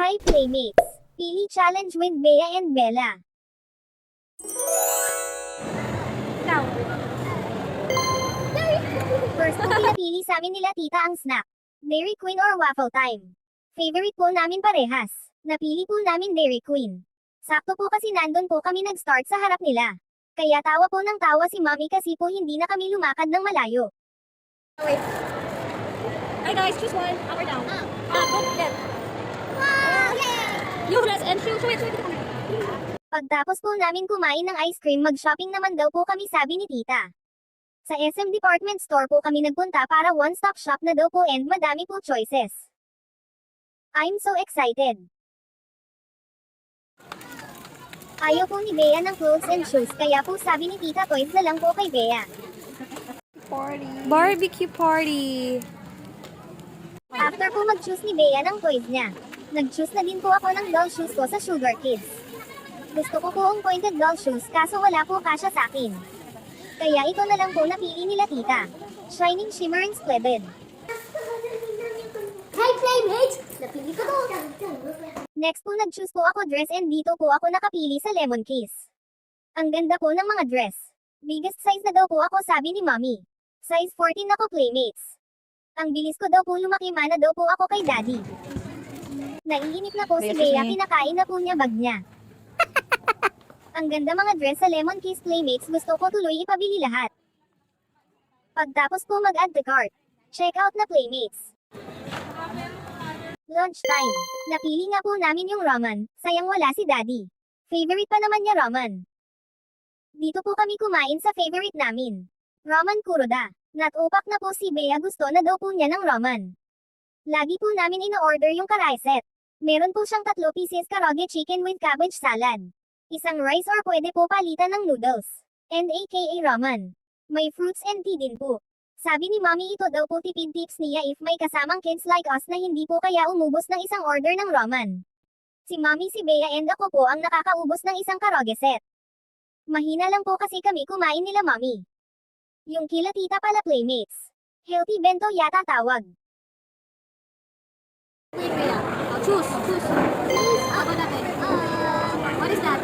Hi Playmates! Pili Challenge with Bea and Bella. Ikaw. First po pinapili sa amin nila tita ang snack. Dairy Queen or Waffle Time. Favorite po namin parehas. Napili po namin Dairy Queen. Sakto po kasi nandun po kami nag-start sa harap nila. Kaya tawa po ng tawa si Mommy kasi po hindi na kami lumakad ng malayo. Wait. Hi guys, choose one. Up or down? Go, left. Wow! Yay! You dress and shoe. Wait. Pagtapos po namin kumain ng ice cream mag-shopping naman daw po kami sabi ni tita. Sa SM Department Store po kami nagpunta para one-stop shop na daw po and madami po choices. I'm so excited. Ayaw po ni Bea ng clothes and shoes kaya po sabi ni tita toys na lang po kay Bea. Party. Barbecue party. After po mag-choose ni Bea ng toys niya, nag-choose na din po ako ng doll shoes ko sa Sugar Kids. Gusto ko po ang pointed doll shoes kaso wala po kasya sa akin. Kaya ito na lang po napili nila tita. Shining Shimmering Splendid. Hi Playmates! Napili ko to! Next po nag-choose po ako dress and dito po ako nakapili sa Lemon Kiss. Ang ganda po ng mga dress. Biggest size na daw po ako sabi ni Mommy. Size 14 ako Playmates. Ang bilis ko daw po lumaki mana daw po ako kay Daddy. Naiinip na po si Bea kinakain na po niya bag niya. Ang ganda mga dress sa Lemon Kiss Playmates gusto ko tuloy ipabili lahat. Pagtapos po mag-add to cart. Check out na Playmates. Lunch time. Napili nga po namin yung ramen, sayang wala si Daddy. Favorite pa naman niya ramen. Dito po kami kumain sa favorite namin. Ramen Kuroda. Natupak na po si Bea gusto na daw po niya ng ramen. Lagi po namin ino-order yung karai set. Meron po siyang 3 pieces karaage chicken with cabbage salad. Isang rice or pwede po palitan ng noodles. And aka ramen. May fruits and tea din po. Sabi ni Mommy ito daw po tipid tips niya if may kasamang kids like us na hindi po kaya umubos ng isang order ng ramen. Si Mommy, si Bea and ako po ang nakakaubos ng isang karaage set. Mahina lang po kasi kami kumain nila Mommy. Yung kila tita pala Playmates. Healthy bento yata tawag. Wait, Bea. Choose. Please, ako natin. What is that?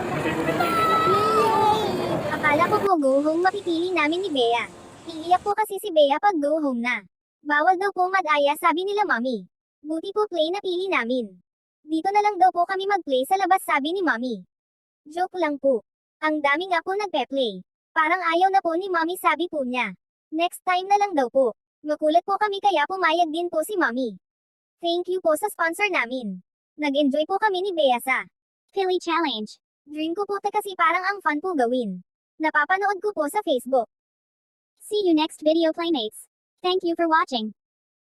Akala ko po go home mapipili namin ni Bea. Iiyak po kasi si Bea pag go home na. Bawal daw po mag-aya sabi nila Mommy. Buti po play na pili namin. Dito na lang daw po kami mag-play sa labas sabi ni Mommy. Joke lang po. Ang dami nga po nagpe-play. Parang ayaw na po ni Mommy sabi po niya. Next time na lang daw po. Makulit po kami kaya pumayag din po si Mommy. Thank you po sa sponsor namin. Nag-enjoy po kami ni Bea sa Pili Challenge. Dream ko po kasi parang ang fun po gawin. Napapanood ko po sa Facebook. See you next video Playmates. Thank you for watching.